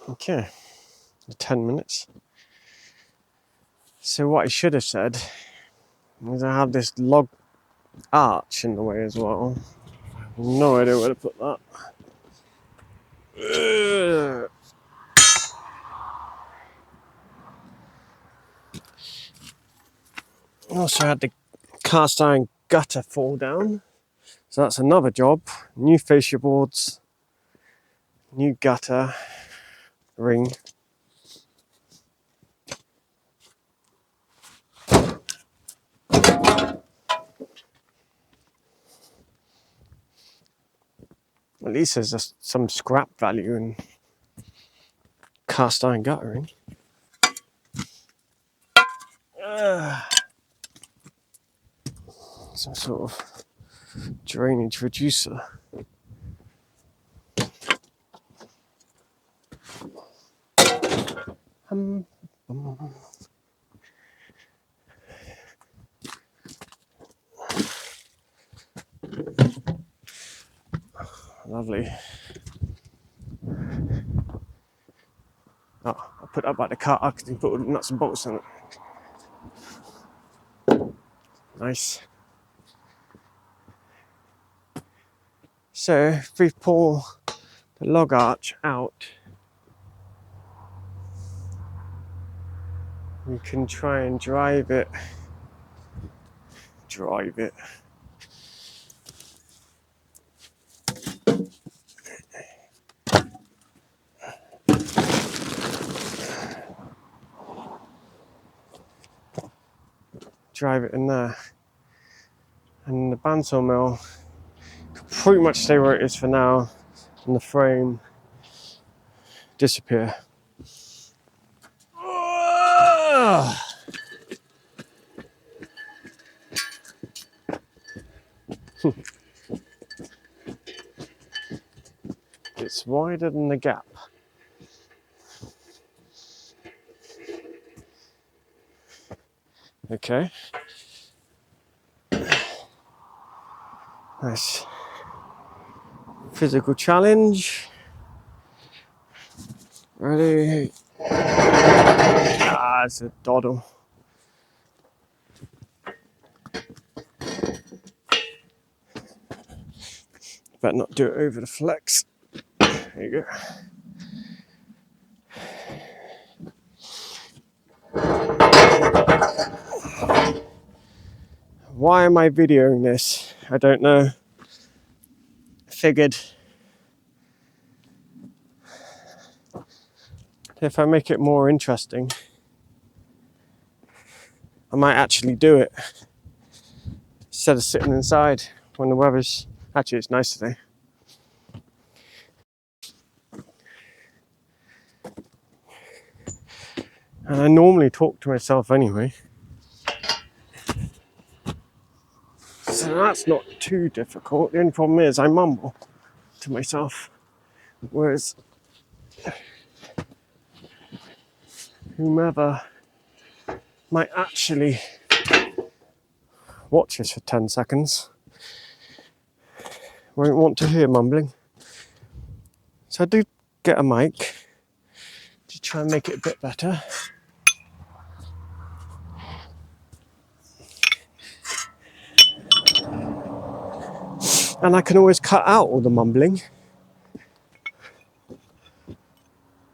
Okay, 10 minutes. So what I should have said is I have this log arch in the way as well. I have no idea where to put that. Also had the cast iron gutter fall down. So that's another job. New fascia boards, new gutter, ring. At least there's just some scrap value in cast iron guttering. Some sort of drainage reducer. Lovely. Oh, I put that by the car because you put all the nuts and bolts in it. Nice. So if we pull the log arch out, we can try and drive it. Drive it in there. And the bandsaw mill could pretty much stay where it is for now, and the frame disappear. It's wider than the gap. Okay. Nice. Physical challenge. Ready? Ah, it's a doddle. Better not do it over the flex. There you go. Why am I videoing this? I don't know. I figured if I make it more interesting, I might actually do it instead of sitting inside when the weather's actually it's nice today. And I normally talk to myself anyway, so that's not too difficult. The only problem is I mumble to myself, whereas whomever might actually watch this for 10 seconds won't want to hear mumbling. So I do get a mic to try and make it a bit better. And I can always cut out all the mumbling.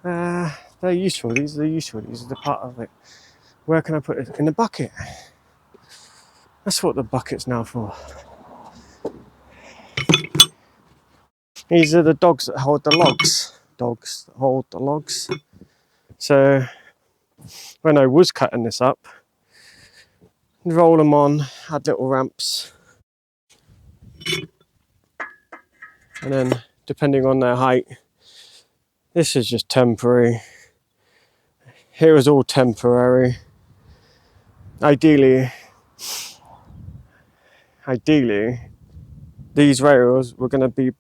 They're useful. These are useful. These are the part of it. Where can I put it? In the bucket. That's what the bucket's now for. These are the dogs that hold the logs. Dogs that hold the logs. So when I was cutting this up, roll them on, add little ramps. And then depending on their height, this is just temporary. Here is all temporary. Ideally, these rails were going to be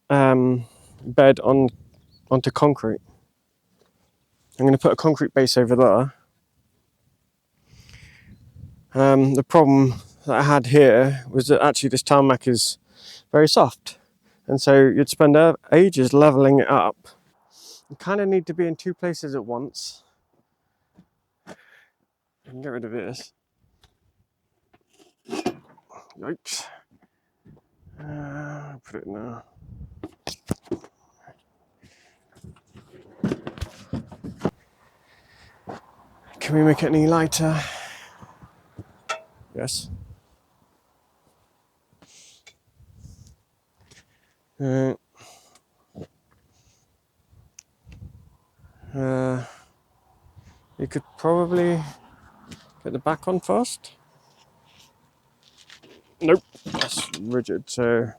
bed onto concrete. I'm going to put a concrete base over there. The problem that I had here was that actually this tarmac is very soft, and so you'd spend ages leveling it up, You kind of need to be in two places at once. I can get rid of this. Yikes. Put it in there. Can we make it any lighter? Yes. You could probably get the back on first. Nope, that's rigid, so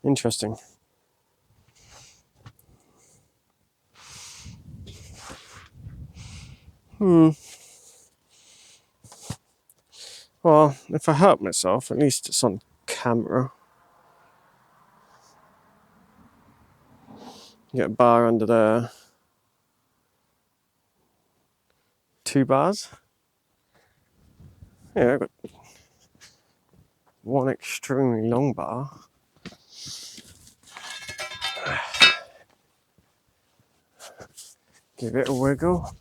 interesting. Well, if I hurt myself, at least it's on camera. Get a bar under there. 2 bars. Yeah, I've got one extremely long bar. Give it a wiggle.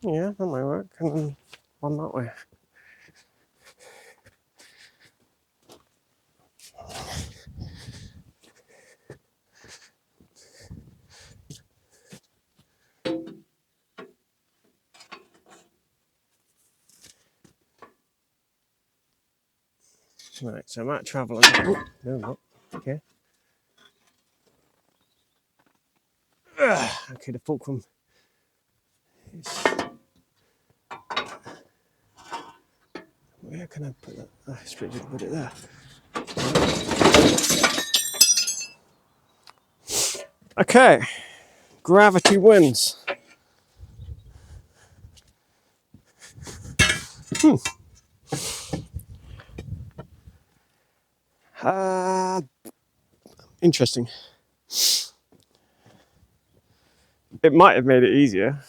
Yeah, that might work. And then one that way. Right, so I'm at travel. Oh, no, not. Okay. Okay, the fulcrum is. Where can I put that? I suppose you can put it there. Okay, gravity wins. Interesting. It might have made it easier.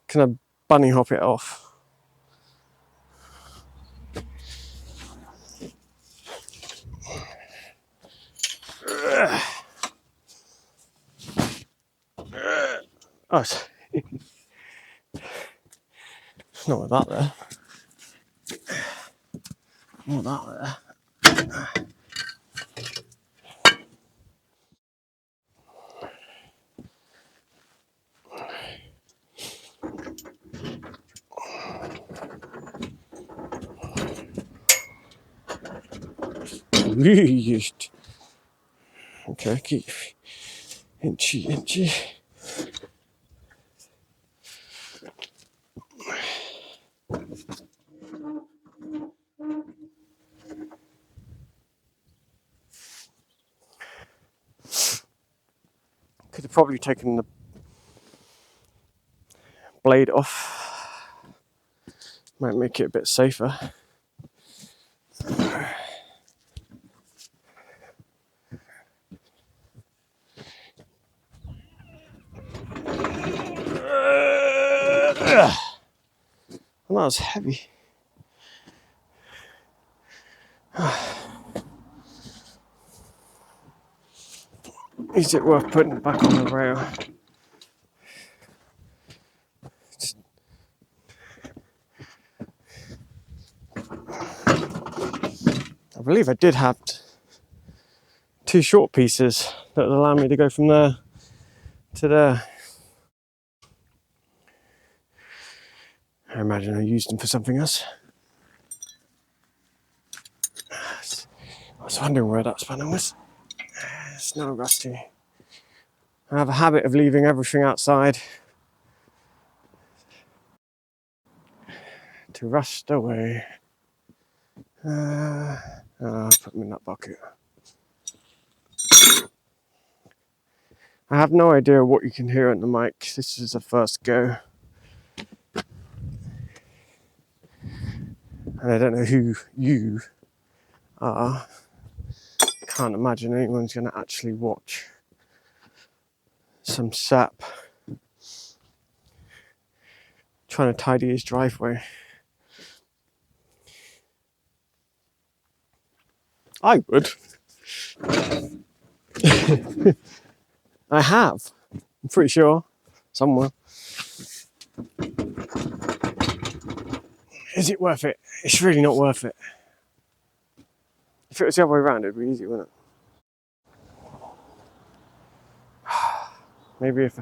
Can I bunny hop it off? Oh, not with that there. Not that there. Okay, keep inchy. Could have probably taken the blade off. Might make it a bit safer. And that was heavy. Is it worth putting it back on the rail? I believe I did have 2 short pieces that would allow me to go from there to there. I imagine I used them for something else. I was wondering where that spanner was. It's now rusty. I have a habit of leaving everything outside to rust away. I'll put them in that bucket. I have no idea what you can hear on the mic. This is the first go. And I don't know who you are. Can't imagine anyone's going to actually watch some sap trying to tidy his driveway. I would. I have. I'm pretty sure. Somewhere. Is it worth it? It's really not worth it. If it was the other way around, it'd be easy, wouldn't it? Maybe if...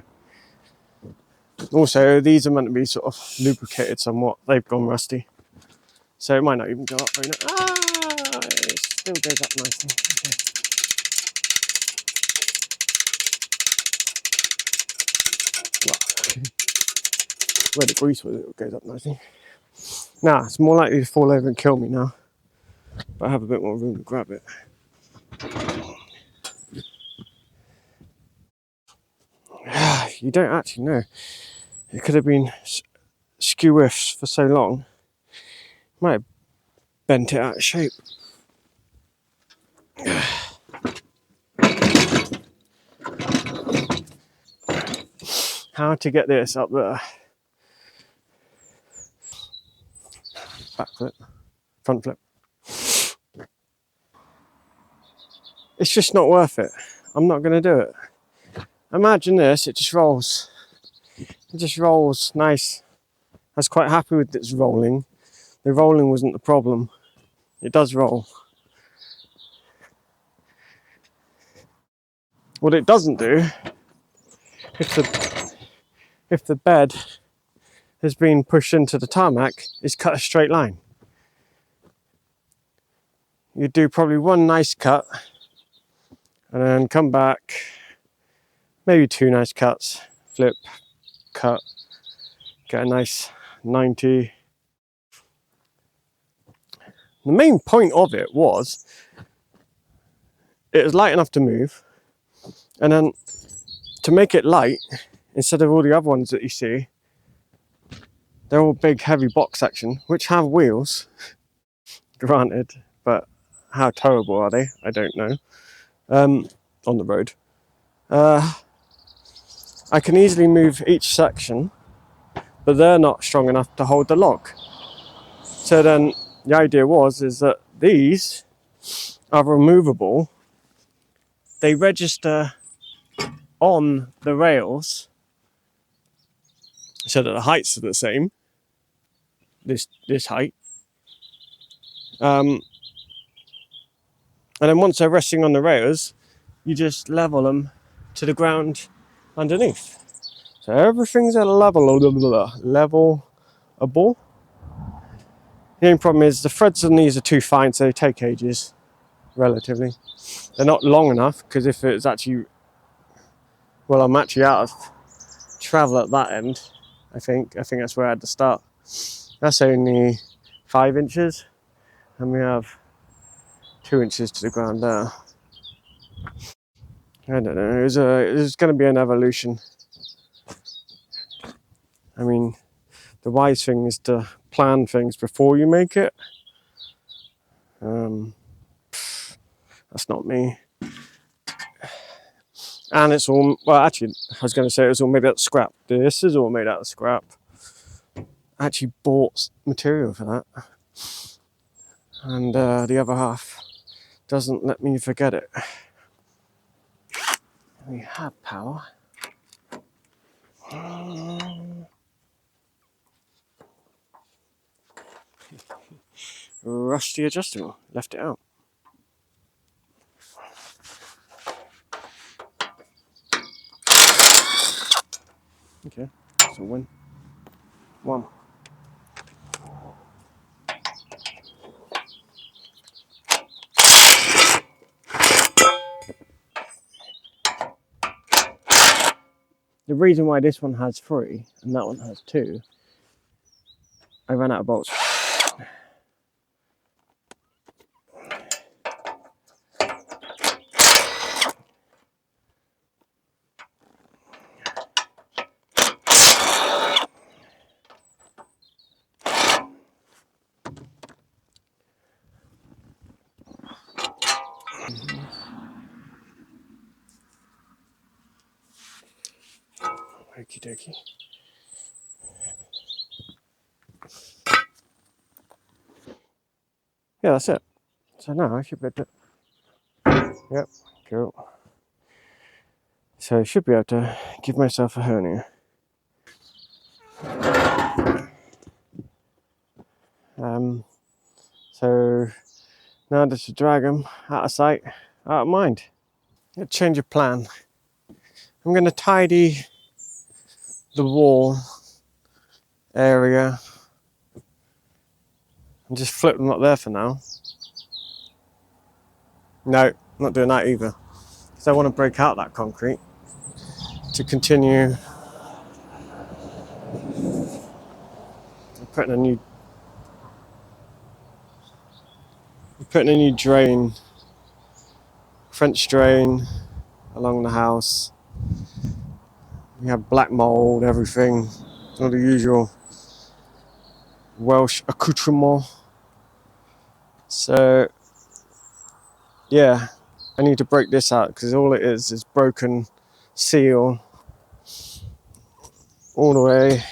Also, these are meant to be sort of lubricated somewhat. They've gone rusty. So it might not even go up very nice. It still goes up nicely. Okay. Well, where the grease was, it goes up nicely. Now, it's more likely to fall over and kill me now. But I have a bit more room to grab it. You don't actually know. It could have been skew-whiffs for so long. Might have bent it out of shape. How to get this up there? Back flip, front flip. It's just not worth it. I'm not going to do it. Imagine this, it just rolls. It just rolls nice. I was quite happy with its rolling. The rolling wasn't the problem. It does roll. What it doesn't do, if the bed has been pushed into the tarmac, is cut a straight line. You do probably one nice cut and then come back, maybe two nice cuts, flip, cut, get a nice 90. The main point of it was light enough to move, and then to make it light, instead of all the other ones that you see, they're all big heavy box section, which have wheels, granted, but how towable are they? I don't know. On the road. I can easily move each section, but they're not strong enough to hold the log. So then the idea is that these are removable. They register on the rails so that the heights are the same. This height. And then once they're resting on the rails, you just level them to the ground underneath. So everything's at levelable. The only problem is the threads on these are too fine, so they take ages, relatively. They're not long enough, because if it's actually, well, I'm actually out of travel at that end, I think that's where I had to start. That's only 5 inches, and we have 2 inches to the ground there. I don't know, it's going to be an evolution. I mean, the wise thing is to plan things before you make it. That's not me. And it's all, well, actually, I was going to say it was all made out of scrap. This is all made out of scrap. I actually bought material for that. And the other half doesn't let me forget it. We have power. Rusty adjustable, left it out. Okay, that's a win. 1. The reason why this one has 3 and that one has 2, I ran out of bolts. Okie dokie. Yeah, that's it. So now I should be able to Yep, cool. So I should be able to give myself a hernia. So now just to drag them out of sight, out of mind. Let's change of plan. I'm going to tidy the wall area and just flip them up there for now. No, not doing that either, because I want to break out that concrete to continue putting a new drain, French drain along the house. We have black mold, everything, all the usual Welsh accoutrement. So yeah, I need to break this out because all it is broken seal all the way,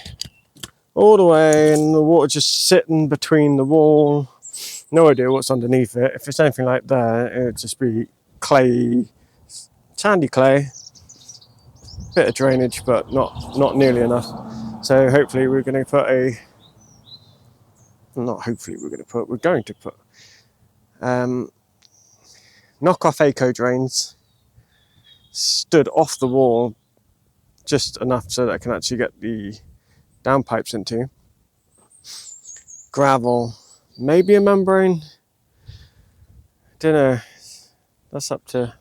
and the water just sitting between the wall. No idea what's underneath it. If it's anything like that, it would just be clay, sandy clay, bit of drainage, but not nearly enough. So hopefully we're going to put we're going to put knock-off eco drains stood off the wall just enough so that I can actually get the downpipes into. Gravel, maybe a membrane, don't know, that's up to...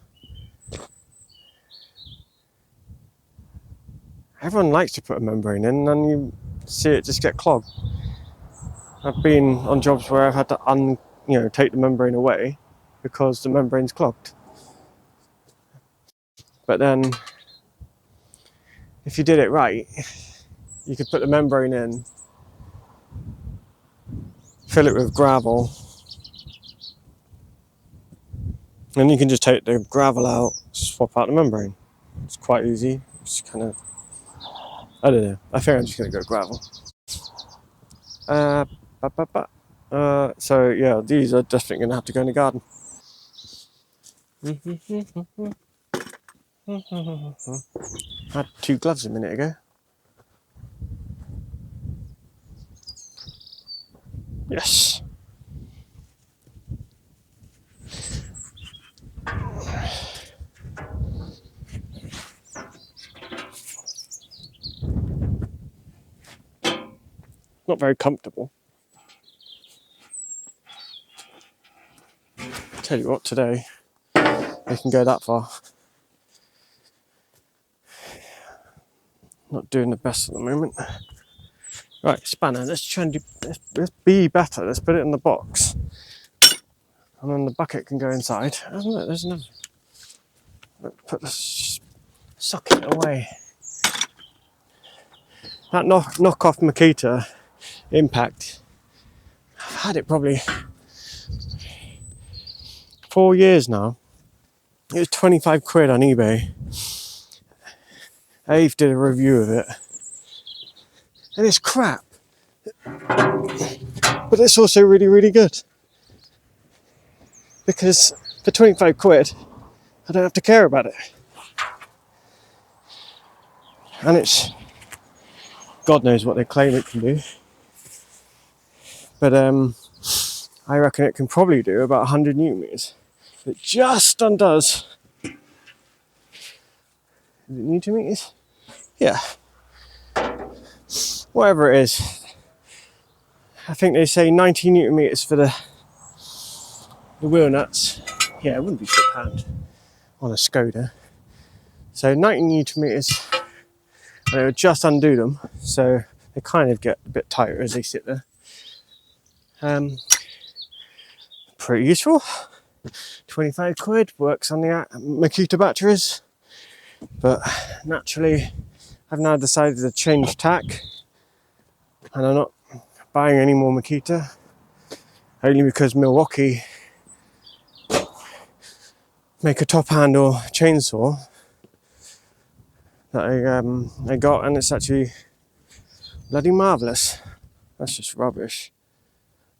Everyone likes to put a membrane in and then you see it just get clogged. I've been on jobs where I've had to take the membrane away because the membrane's clogged. But then, if you did it right, you could put the membrane in, fill it with gravel, and you can just take the gravel out, swap out the membrane. It's quite easy. It's kind of, I don't know. I think I'm just going to go gravel. So yeah, these are definitely going to have to go in the garden. I had 2 gloves a minute ago. Yes. Not very comfortable. Tell you what, today I can go that far. Not doing the best at the moment. Right, spanner, let's try and let's be better. Let's put it in the box. And then the bucket can go inside. Oh, look, there's another. Put the socket away. That knock-off Makita Impact, I've had it probably 4 years now. It was 25 quid on eBay. Ave did a review of it. And it's crap. But it's also really, really good. Because for 25 quid, I don't have to care about it. And it's, God knows what they claim it can do. But I reckon it can probably do about 100 newton meters. It just undoes. Is it newton meters? Yeah. Whatever it is. I think they say 90 newton meters for the wheel nuts. Yeah, it wouldn't be £6 on a Skoda. So 90 newton meters, and it would just undo them. So they kind of get a bit tighter as they sit there. Pretty useful. 25 quid, works on the Makita batteries. But naturally, I've now decided to change tack. And I'm not buying any more Makita. Only because Milwaukee make a top handle chainsaw that I got, and it's actually bloody marvellous. That's just rubbish.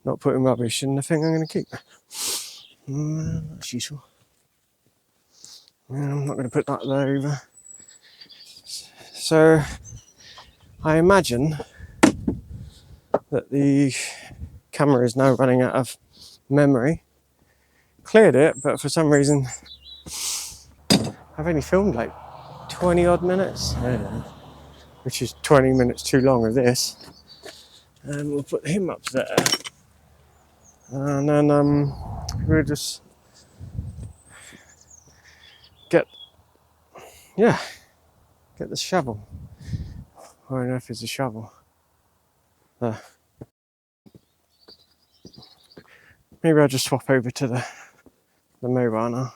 Not putting rubbish in the thing I'm going to keep. That's useful. I'm not going to put that there either. So I imagine that the camera is now running out of memory. Cleared it, but for some reason I've only filmed like 20 odd minutes, which is 20 minutes too long of this. And we'll put him up there, and then we'll just get the shovel. I don't know if it's a shovel. There. Maybe I'll just swap over to the mobile now.